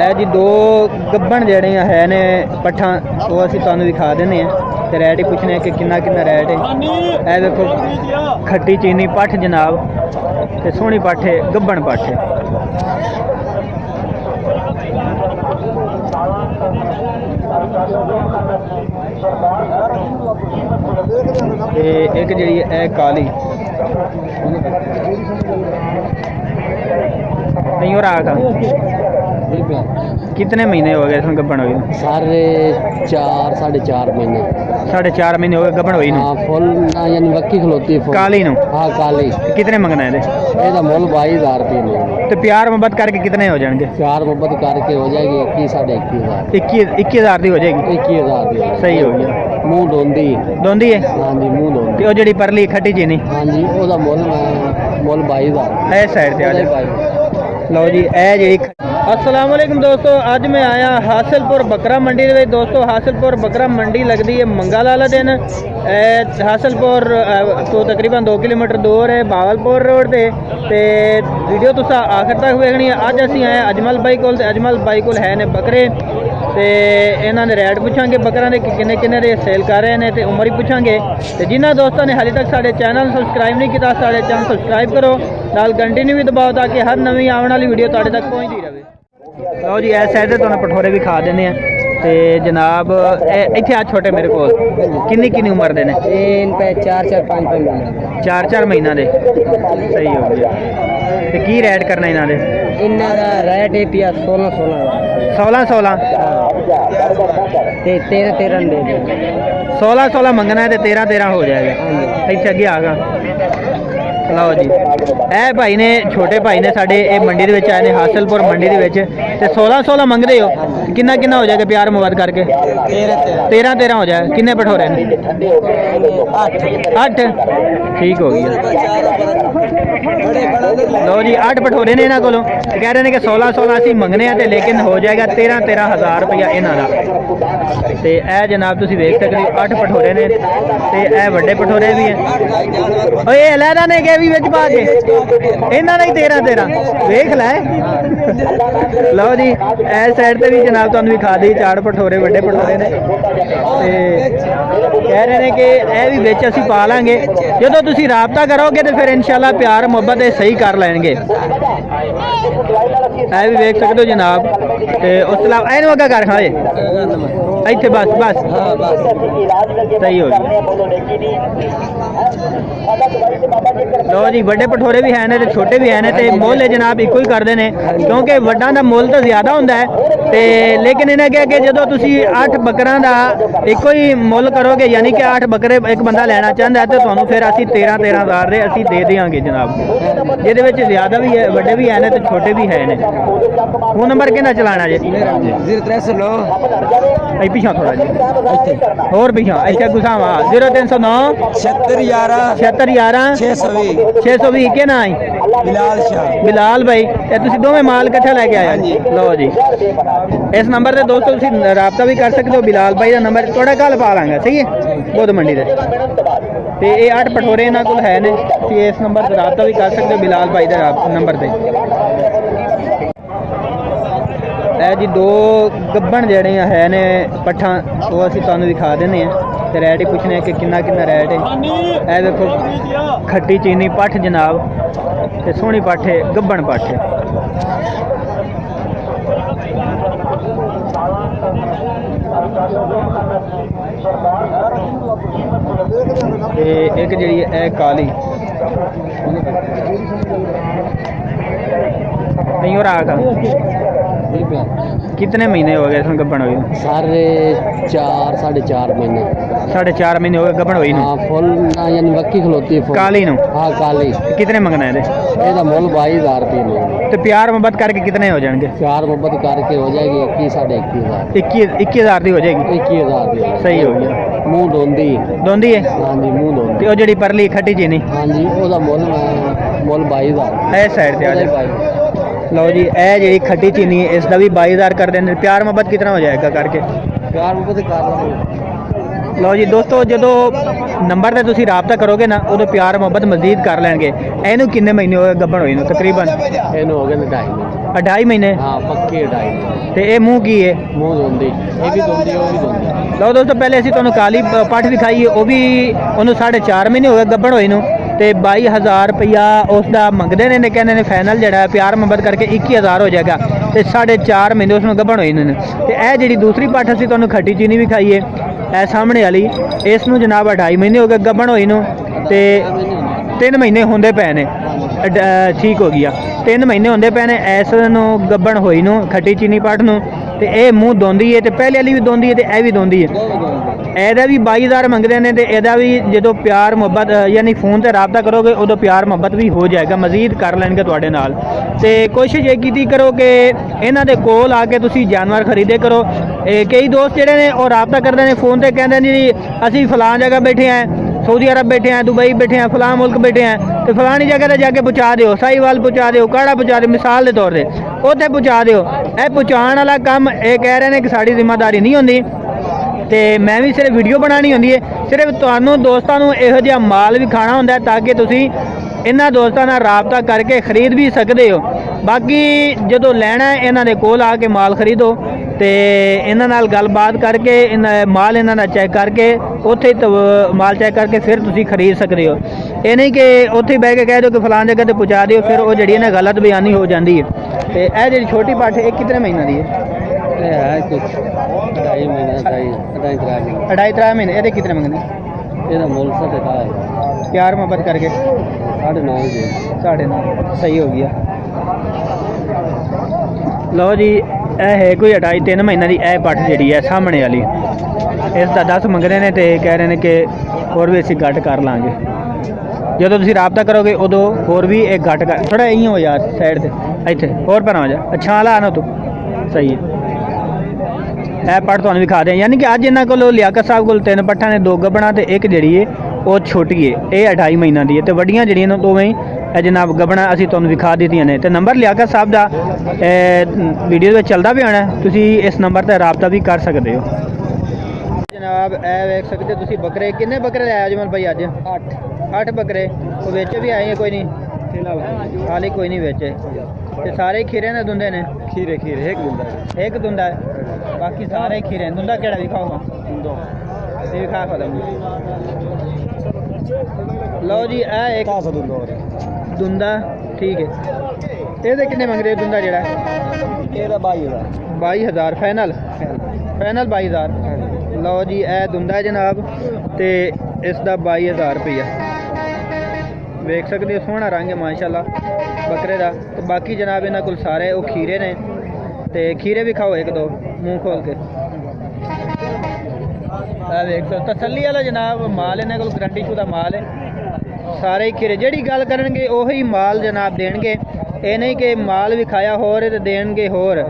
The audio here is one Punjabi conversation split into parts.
ਇਹ ਜੀ ਦੋ ਗੱਬਣ ਜਿਹੜੀਆਂ ਹੈ ਨੇ ਪੱਠਾਂ ਉਹ ਅਸੀਂ ਤੁਹਾਨੂੰ ਦਿਖਾ ਦਿੰਦੇ ਹਾਂ ਤੇ ਰੇਟ ਹੀ ਪੁੱਛਣੇ ਕਿ ਕਿੰਨਾ ਕਿੰਨਾ ਰੇਟ ਹੈ। ਇਹ ਦੇਖੋ ਖੱਟੀ ਚੀਨੀ ਪੱਠ जनाब ਤੇ सोहनी पट्ठ है ਗੱਬਣ पट्ठ है। एक जी है काली नहीं हो रहा कितने महीने हो गए इसमें गब्बन हुई? सारे 4-4.5 महीने। 4.5 महीने हो गए गब्बन हुई? हाँ फुल यानी वक्की खलोती है काली नु? हाँ काली। कितने मंगना है ਇਹਦਾ ਮੁੱਲ 22,000 रुपये ने। तो प्यार मोहब्बत करके कितने हो जाएंगे? प्यार मोहब्बत करके हो जाएगी 21-21,000। 21,000 की हो जाएगी? 21,000 की सही हो गया। मूँह धोंदी धोंदी है? हाँ जी मूँह धोंदी। वो जी परली खट्टी चीनी? हाँ जी ਉਹਦਾ ਮੁੱਲ 22,000। ए साइड से आ जाओ। लो जी ए जी अस्सलाम वालेकुम दोस्तों, अज मैं आया हासिलपुर बकरा मंडी दे दोस्तों। हासिलपुर बकरा मंडी लगती है मंगल वाला दिन। हासिलपुर तो तकरीबन 2 किलोमीटर दूर है भावलपुर रोड ते वीडियो तुस आखिर तक वेखनी है। अज असी आए अजमल भाई को, अजमल भाई को है ने बकरे ते इन्हों ने रेट पूछांगे बकरा के किन्ने किन्ने दे सेल कर रहे हैं ते उम्र ही पूछांगे। ते जिन्होंने दोस्तों ने हाले तक साडे चैनल सबसक्राइब नहीं किया साडे चैनल सबसक्राइब करो, नाल घंटी भी दबाओ ताकि हर नवी आने वाली वीडियो तुहाडे तक पहुँचती रहे। लो जी इस साइड से तुहानू पठोरे भी खा देने हैं ते जनाब इत्थे आ छोटे मेरे को किन्नी किन्नी उम्र दे ने? 4-4 महीना दे। सही हो गया। ते की रेट करना इन्हां दे? इन्हां दा रेट है पिया 16 ते 13 दे। 16 मंगना है तो 13 हो जाएगा। इतने अगे आगा। लो जी ए भाई ने छोटे भाई ने साडे मंडी दे विच आए ने हासिलपुर मंडी दे विच ते 16 मंगदे हो किन्ना किन्ना हो जाएगा प्यार मुबारक करके? 13 हो जाए। किन्ने पठोरे ने? 8 ठीक हो गया। लो जी 8 पठोरे ने इन्हों को कह रहे हैं कि 16 असी मंगने हैं लेकिन हो जाएगा 13,000 रुपया इन्हों का। तो यह जनाब तुम देख सकते हो 8 पठोरे ने ते यह बड़े पठोरे भी हैं। ये अलहदा ने गए भी विच पा के इन्हों ने 13 वेख लै। लो जी इस साइड से भी जनाब तुम दिखा दी 4 पठोरे बड़े पठोरे ने कह रहे हैं कि यह भी विच असी पा लांगे जो तुम राबता करोगे तो फिर इंशाल्लाह प्यार मुहब्बत सही कर लेंगे। यह भी देख सकते हो जनाब। तो उस अलावा एनू अगा कर खाए इतने बस सही हो गया। लो जी बड़े पठोरे भी हैं तो छोटे भी हैं तो मुल जनाब इको ही करते हैं क्योंकि वड्डा का मुल तो ज़्यादा होंगे तो लेकिन इन्हें क्या कि जो तुम 8 बकरा का एको ही मुल करोगे यानी कि 8 बकरे एक बंदा लेना चाहता है तो तुम्हें फिर असी 13,000 दे असी दे देंगे जनाब। जिहदे विच ज़्यादा भी है बड़े भी हैं तो छोटे भी हैं। फोन नंबर कितना चलाना जी? 0309 पिछा थोड़ा जी होर पिछा अच्छा गुस्सावा 0309 7611 620 के ना आई बिलाल भाई तुम दोवें माल कट्ठा लैके आया जी। लो जी इस नंबर से दोस्तों तुम राबता भी कर सकते हो। बिलाल भाई का नंबर थोड़ा कल पा लांगा सही है बुध मंडी से। तो ये 8 पठोरे इन्हों को है ने इस नंबर पर राबता भी कर सकते हो बिलाल भाई के नंबर से। ਇਹ जी दो ਗੱਬਣ ਜਿਹੜੀਆਂ ਹੈ ਨੇ ਪੱਠਾਂ ਉਹ ਅਸੀਂ ਤੁਹਾਨੂੰ ਦਿਖਾ ਦਿੰਦੇ ਹਾਂ ਤੇ ਰੇਟ ਹੀ ਪੁੱਛਣੇ ਕਿ ਕਿੰਨਾ ਕਿੰਨਾ ਰੇਟ ਹੈ। ਇਹ ਦੇਖੋ ਖੱਟੀ ਚੀਨੀ ਪੱਠ ਜਨਾਬ ਤੇ ਸੋਹਣੀ ਪੱਠ ਹੈ ਗੱਬਣ ਪੱਠ ਹੈ। ਤੇ ਇੱਕ ਜਿਹੜੀ ਇਹ ਕਾਲੀ नहीं हो रहा कितने महीने हो गए इसमें गब्बन हुई? सारे 4-4.5 महीने। 4.5 महीने हो गए गब्बन हुई? हाँ फुल यानी वक्की खलोती है काली नु? हाँ काली। कितने मंगना है? ਇਹਦਾ ਮੁੱਲ 22,000 रुपये ने। तो प्यार मोहब्बत करके कितने हो जाएंगे? प्यार मोहब्बत करके हो जाएगी 21-21,000। 21,000 की हो जाएगी? 21,000 की सही हो गया। मूँह धोंदी धोंदी है? हाँ जी मूँह धोंदी। तो जी परली खट्टी चीनी? हाँ जी ਉਹਦਾ ਮੁੱਲ 22,000। इस साइड से आ जाए। लो जी ए जी खट्टी चीनी है इसका भी 22,000 कर देंगे। प्यार मोहब्बत कितना हो जाएगा करके? प्यार मोहब्बत कर। लो जी दोस्तों जो नंबर से तुम राबता करोगे ना उदो प्यार मोहब्बत मजीद कर लेंगे। इनू किन्ने महीने हो गए गब्बन हुई तकरीबन? इनू हो गए 2.5 महीने। 2.5 ਮਹੀਨੇ हाँ पक्के 2.5 ਤੇ ਇਹ ਮੂੰਹ ਕੀ ਹੈ? मुँह धोंदी ये भी धोंदी वो भी धोंदी। ਲਓ ਦੋਸਤੋ ਪਹਿਲੇ ਅਸੀਂ ਤੁਹਾਨੂੰ ਕਾਲੀ ਪੱਠ ਵਿਖਾਈ ਉਹ ਵੀ ਉਹਨੂੰ 4.5 ਮਹੀਨੇ ਹੋ ਗਏ ਗੱਭਣ ਹੋਈ ਨੂੰ ਤੇ 22,000 ਰੁਪਇਆ ਉਸ ਦਾ ਮੰਗਦੇ ਨੇ ਕਹਿੰਦੇ ਨੇ ਫਾਈਨਲ ਜਿਹੜਾ ਪਿਆਰ ਮੁਹੱਬਤ ਕਰਕੇ 21,000 ਹੋ ਜਾਏਗਾ ਤੇ 4.5 ਮਹੀਨੇ ਉਸ ਨੂੰ ਗੱਭਣ ਹੋਈ ਨੇ। ਤੇ ਇਹ ਜਿਹੜੀ ਦੂਸਰੀ ਪੱਠ ਅਸੀਂ ਤੁਹਾਨੂੰ ਖੱਟੀ ਚੀਨੀ ਵਿਖਾਈ ਹੈ ਇਹ ਸਾਹਮਣੇ ਵਾਲੀ ਇਸ ਨੂੰ ਜਨਾਬ 2.5 ਮਹੀਨੇ ਹੋ ਗਏ ਗੱਭਣ ਹੋਈ ਨੂੰ ਤੇ 3 ਮਹੀਨੇ ਹੁੰਦੇ ਪਏ ਨੇ ਠੀਕ ਹੋ ਗਿਆ 3 ਮਹੀਨੇ ਹੁੰਦੇ ਪਏ ਨੇ ਇਸ ਨੂੰ ਗੱਭਣ ਹੋਈ ਨੂੰ ਖੱਟੀ ਚੀਨੀ ਪੱਠ ਨੂੰ ਤੇ ਇਹ ਮੂੰਹ ਦੋਂਦੀ ਹੈ ਤੇ ਪਹਿਲੇ ਵਾਲੀ ਵੀ ਦੋਂਦੀ ਹੈ ਤੇ ਇਹ ਵੀ ਦੋਂਦੀ ਹੈ। ਇਹਦਾ ਵੀ 22,000 ਮੰਗਦੇ ਨੇ ਤੇ ਇਹਦਾ ਵੀ ਜਦੋਂ ਪਿਆਰ ਮੁਹੱਬਤ ਯਾਨੀ ਫੋਨ ਤੇ ਰਾਬਤਾ ਕਰੋਗੇ ਉਦੋਂ ਪਿਆਰ ਮੁਹੱਬਤ ਵੀ ਹੋ ਜਾਏਗਾ ਮਜ਼ੀਦ ਕਰ ਲੈਣਗੇ ਤੁਹਾਡੇ ਨਾਲ। ਤੇ ਕੋਸ਼ਿਸ਼ ਇਹ ਕੀਤੀ ਕਰੋ ਕਿ ਇਹਨਾਂ ਦੇ ਕੋਲ ਆ ਕੇ ਤੁਸੀਂ ਜਾਨਵਰ ਖਰੀਦੇ ਕਰੋ। ਕਈ ਦੋਸਤ ਜਿਹੜੇ ਨੇ ਉਹ ਰਾਬਤਾ ਕਰਦੇ ਨੇ ਫੋਨ ਤੇ ਕਹਿੰਦੇ ਨੇ ਜੀ ਅਸੀਂ ਫਲਾਂ ਜਗ੍ਹਾ ਬੈਠੇ ਆਂ सऊदी अरब बैठे हैं दुबई बैठे हैं फलां मुल्क बैठे हैं तो फलानी जगह ते जाके पहुँचा दिओ साहिवाल पहुँचा दिओ काड़ा पहुँचा दिओ मिसाल के तौर पर उत्थे पहुँचा दिओ। यह पहुँचाने वाला काम ये कह रहे हैं कि साड़ी जिम्मेदारी नहीं होंदी ਤੇ ਮੈਂ ਵੀ ਸਿਰਫ ਵੀਡੀਓ ਬਣਾਉਣੀ ਹੁੰਦੀ ਹੈ ਸਿਰਫ ਤੁਹਾਨੂੰ ਦੋਸਤਾਂ ਨੂੰ ਇਹੋ ਜਿਹਾ ਮਾਲ ਵੀ ਖਾਣਾ ਹੁੰਦਾ ਤਾਂ ਕਿ ਤੁਸੀਂ ਇਹਨਾਂ ਦੋਸਤਾਂ ਨਾਲ ਰਾਬਤਾ ਕਰਕੇ ਖਰੀਦ ਵੀ ਸਕਦੇ ਹੋ। ਬਾਕੀ ਜਦੋਂ ਲੈਣਾ ਇਹਨਾਂ ਦੇ ਕੋਲ ਆ ਕੇ ਮਾਲ ਖਰੀਦੋ ਤੇ ਇਹਨਾਂ ਨਾਲ ਗੱਲਬਾਤ ਕਰਕੇ ਮਾਲ ਇਹਨਾਂ ਦਾ ਚੈੱਕ ਕਰਕੇ ਉੱਥੇ ਮਾਲ ਚੈੱਕ ਕਰਕੇ ਫਿਰ ਤੁਸੀਂ ਖਰੀਦ ਸਕਦੇ ਹੋ। ਇਹ ਨਹੀਂ ਕਿ ਉੱਥੇ ਬਹਿ ਕੇ ਕਹਿ ਦਿਓ ਕਿ ਫਲਾਣ ਜਗ੍ਹਾ ਤੇ ਪਹੁੰਚਾ ਦਿਓ ਫਿਰ ਉਹ ਜਿਹੜੀ ਨਾ ਗਲਤ ਬਿਆਨੀ ਹੋ ਜਾਂਦੀ ਹੈ। ਤੇ ਇਹ ਜਿਹੜੀ ਛੋਟੀ ਪੱਠ ਇਹ ਕਿਤਨੇ ਮਹੀਨਾ ਦੀ ਹੈ? है कुछ 2.5 महीने 2.5 महीने ਇਹਦੇ ਕਿਤਨੇ ਮੰਗਦੇ? ਇਹਦਾ ਮੁੱਲ 7.5 ਪਿਆਰ ਮੁਹੱਬਤ ਕਰਕੇ 9.5 ਦੇ 9.5 ਸਹੀ ਹੋ ਗਿਆ। ਲਓ ਜੀ ਇਹ ਹੈ ਕੋਈ 2.5-3 ਮਹੀਨਾ ਦੀ ਇਹ ਪੱਠ ਜਿਹੜੀ ਹੈ ਸਾਹਮਣੇ ਵਾਲੀ ਇਸ ਦਾ 10 ਮੰਗਦੇ ਨੇ ਤੇ ਕਹਿ ਰਹੇ ਨੇ ਕਿ ਹੋਰ ਵੀ ਅਸੀਂ ਘੱਟ ਕਰ ਲਾਂਗੇ। ਜਦੋਂ ਤੁਸੀਂ ਰਾਬਤਾ ਕਰੋਗੇ ਉਦੋਂ ਹੋਰ ਵੀ ਇਹ ਘੱਟ ਕਰ ਥੋੜਾ ਇਹੀ ਹੋ ਯਾਰ ਸਾਈਡ ਤੇ ਇੱਥੇ ਹੋਰ ਬਣਾ ਜਾ ਅੱਛਾ ਵਾਲਾ ਆਣਾ ਤੂੰ ਸਹੀ ਹੈ। ਇਹ ਪੱਠ ਤੁਹਾਨੂੰ ਵਿਖਾ ਦਿਆਂ ਯਾਨੀ ਕਿ ਅੱਜ ਇਹਨਾਂ ਕੋਲ ਲਿਆਕਤ ਸਾਹਿਬ ਕੋਲ 3 ਪੱਠਾਂ ਨੇ 2 ਗੱਭਣਾ ਤੇ ਇੱਕ ਜਿਹੜੀ ਹੈ ਉਹ ਛੋਟੀ ਹੈ ਇਹ 2.5 ਮਹੀਨਾ ਦੀ ਹੈ ਤੇ ਵੱਡੀਆਂ ਜਿਹੜੀਆਂ ਨੇ ਦੋਵੇਂ ਹੀ ਇਹ ਜਨਾਬ ਗੱਭਣਾ ਅਸੀਂ ਤੁਹਾਨੂੰ ਵਿਖਾ ਦਿੱਤੀਆਂ ਨੇ। ਤੇ ਨੰਬਰ ਲਿਆਕਤ ਸਾਹਿਬ ਦਾ ਵੀਡੀਓ ਵਿੱਚ ਚੱਲਦਾ ਵੀ ਹੋਣਾ ਤੁਸੀਂ ਇਸ ਨੰਬਰ ਤੇ ਰਾਬਤਾ ਵੀ ਕਰ ਸਕਦੇ ਹੋ। ਜਨਾਬ ਇਹ ਵੇਖ ਸਕਦੇ ਤੁਸੀਂ ਬੱਕਰੇ ਕਿੰਨੇ ਬੱਕਰੇ ਲਿਆਇਆ ਅਜਮਲ ਭਾਈ ਅੱਜ? 8 ਬੱਕਰੇ ਉਹ ਵਿੱਚ ਵੀ ਆਏ ਕੋਈ ਨਹੀਂ ਹਾਲੇ ਕੋਈ ਨਹੀਂ ਵੇਚੇ ਤੇ ਸਾਰੇ ਖੀਰੇ ਨੇ ਦੁੰਦੇ ਨੇ खीरे ਇੱਕ ਦੁੰਦਾ ਹੈ ਬਾਕੀ ਸਾਰੇ ਖੀਰੇ ਨੇ। ਦੁੰਦਾ ਕਿਹੜਾ ਵਿਖਾਓਗਾ? ਇਹ ਵਿਖਾ ਖਤਮ। ਲਓ ਜੀ ਇਹ ਇੱਕ ਦੁੰਦਾ ਠੀਕ ਹੈ। ਇਹਦੇ ਕਿੰਨੇ ਮੰਗ ਰਹੇ ਦੁੰਦਾ ਜਿਹੜਾ? ਇਹਦਾ 22,000 22,000 ਫਾਈਨਲ 22,000। ਲਓ ਜੀ ਇਹ ਦੁੰਦਾ ਹੈ ਜਨਾਬ ਤੇ ਇਸ ਦਾ 22,000 ਰੁਪਇਆ ਵੇਖ ਸਕਦੇ ਹੋ ਸੋਹਣਾ ਰੰਗ ਹੈ ਮਾਸ਼ਾਅੱਲਾ ਬੱਕਰੇ ਦਾ। ਤੇ ਬਾਕੀ ਜਨਾਬ ਇਹਨਾਂ ਕੋਲ ਸਾਰੇ ਉਹ ਖੀਰੇ ਨੇ ਤੇ ਖੀਰੇ ਵੀ ਖਾਓ ਇੱਕ ਦੋ ਮੂੰਹ ਖੋਲ ਕੇ। ਆ ਵੇਖ ਸਕਦੇ ਤਸੱਲੀ ਵਾਲਾ ਜਨਾਬ ਮਾਲ ਇਹਨਾਂ ਕੋਲ ਗਰੰਟੀ ਸ਼ੁਦਾ ਮਾਲ ਹੈ ਸਾਰੇ ਹੀ ਖੀਰੇ ਜਿਹੜੀ ਗੱਲ ਕਰਨਗੇ ਉਹੀ ਮਾਲ ਜਨਾਬ ਦੇਣਗੇ। ਇਹ ਨਹੀਂ ਕਿ ਮਾਲ ਵਿਖਾਇਆ ਹੋਰ ਤੇ ਦੇਣਗੇ ਹੋਰ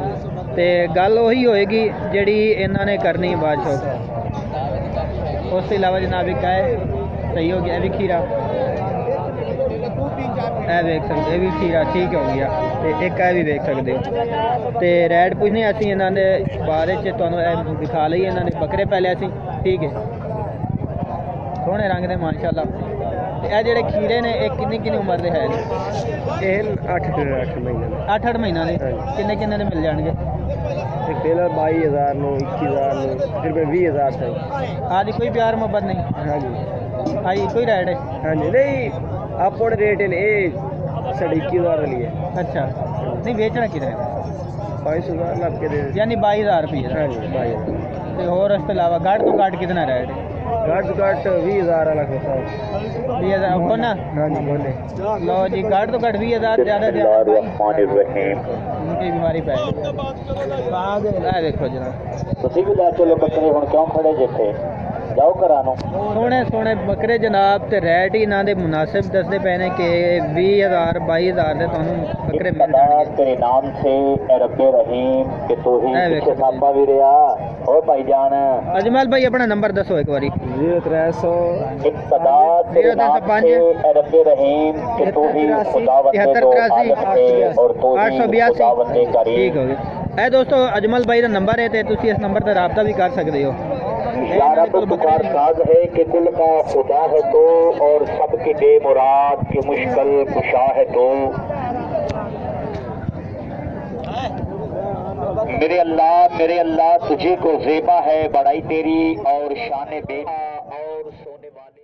ਤੇ ਗੱਲ ਉਹੀ ਹੋਏਗੀ ਜਿਹੜੀ ਇਹਨਾਂ ਨੇ ਕਰਨੀ ਬਾਦਸ਼ਾਹ। ਉਸ ਤੋਂ ਇਲਾਵਾ ਜਨਾਬ ਇੱਕ ਹੈ ਸਹੀ ਹੋ ਗਿਆ ਇਹ ਵੀ ਖੀਰਾ ਇਹ ਵੇਖ ਸਕਦੇ ਇਹ ਵੀ ਖੀਰਾ ਠੀਕ ਹੋ ਗਿਆ ਤੇ ਇੱਕ ਇਹ ਵੀ ਵੇਖ ਸਕਦੇ ਹੋ। ਤੇ ਰੈਡ ਪੁੱਛਨੇ ਅਸੀਂ ਇਹਨਾਂ ਦੇ ਬਾਰੇ 'ਚ ਤੁਹਾਨੂੰ ਇਹ ਦਿਖਾ ਲਈ ਇਹਨਾਂ ਨੇ ਬੱਕਰੇ ਪਹਿਲੇ ਅਸੀਂ ਠੀਕ ਹੈ ਸੋਹਣੇ ਰੰਗ ਦੇ ਮਾਸ਼ਾਅੱਲਾ। ਤੇ ਇਹ ਜਿਹੜੇ ਖੀਰੇ ਨੇ ਇਹ ਕਿੰਨੀ ਉਮਰ ਦੇ ਹੈ? ਇਹ 8 ਮਹੀਨਾ ਦੇ ਕਿੰਨੇ ਦੇ ਮਿਲ ਜਾਣਗੇ? ਤੇ ਪਹਿਲਾਂ 22,000 ਨੂੰ 21,000 ਨੂੰ ਫਿਰ 20,000 ਤੱਕ। ਆਦੀ ਕੋਈ ਪਿਆਰ ਮੁਹੱਬਤ ਨਹੀਂ? ਹਾਂਜੀ ਹਾਂਜੀ ਕੋਈ ਰੈਡ ਹੈ? ਹਾਂਜੀ ਨਹੀਂ ਆਪੋੜ ਰੇਟ ਨੇ ਇਹ 21,000 ਵਾਲੀ ਹੈ। ਅੱਛਾ ਨਹੀਂ ਵੇਚਣਾ ਕਿਧਰ? 22,000 ਲੱਗ ਕੇ ਦੇ ਯਾਨੀ 22,000 ਰੁਪਏ। ਹਾਂਜੀ 22,000 ਤੇ ਹੋਰ ਇਸ ਤੋਂ ਇਲਾਵਾ ਘੱਟ ਤੋਂ ਘੱਟ ਕਿਤਨਾ ਰੈਟ? ਘੱਟ ਤੋਂ ਘੱਟ 20,000 ਵਾਲਾ ਖੋਤਾ 20,000 ਕੋਨਾ? ਹਾਂਜੀ ਬੋਲੇ ਲਓ ਜੀ ਘੱਟ ਤੋਂ ਘੱਟ 20,000 ਜ਼ਿਆਦਾ उनकी बीमारी पै देखो जनाब ਤੁਸੀਂ ਵੀ ਲੈ ਚਲੋ ਬੱਕਰੇ ਹੁਣ ਕਿਉਂ ਖੜੇ ਜਿੱਥੇ ਜਾਓ ਘਰਾਂ ਨੂੰ। ਸੋਹਣੇ ਬੱਕਰੇ ਜਨਾਬ ਤੇ ਰੇਟ ਹੀ ਇਹਨਾਂ ਦੇ ਮੁਨਾਸਿਬ ਦੱਸਦੇ ਪਏ ਨੇ ਕਿ 20,000 22,000 ਦੇ ਤੁਹਾਨੂੰ ਬੱਕਰੇ ਮਿਲ ਜਾਣਗੇ। ਤੇਰੇ ਨਾਮ ਸੇ ਰੱਬੇ ਰਹੀਮ ਕਿ ਤੂੰ ਹੀ ਪਿੱਛੇ ਸਾਪਾ ਵੀ ਰਿਹਾ ਓਏ ਭਾਈਜਾਨ। ਅਜਮਲ ਭਾਈ ਆਪਣਾ ਨੰਬਰ ਦੱਸੋ ਇੱਕ ਵਾਰੀ। 0300 ਇਕਤਦਾ ਤੇਰੇ ਨਾਮ ਸੇ ਰੱਬੇ ਰਹੀਮ ਕਿ ਤੂੰ ਹੀ ਖੁਦਾਵੰਦ ਹੈ ਔਰ ਤੂੰ ਹੀ ਖੁਦਾਵੰਦ ਕਰੀਮ। ਠੀਕ ਹੋ ਗਿਆ। ਇਹ ਦੋਸਤੋ ਅਜਮਲ ਭਾਈ ਦਾ ਨੰਬਰ ਹੈ ਤੇ ਤੁਸੀਂ ਇਸ ਨੰਬਰ ਤੇ ਰਾਬਤਾ ਵੀ ਕਰ ਸਕਦੇ ਹੋ। या रब पुकार साज है कि कुल का खुदा है तो और सबकी बेमुराद की मुश्किल कुशा है तो। میرے اللہ تجھے کو زیبا ہے بڑائی تیری اور شان بے اور سونے والے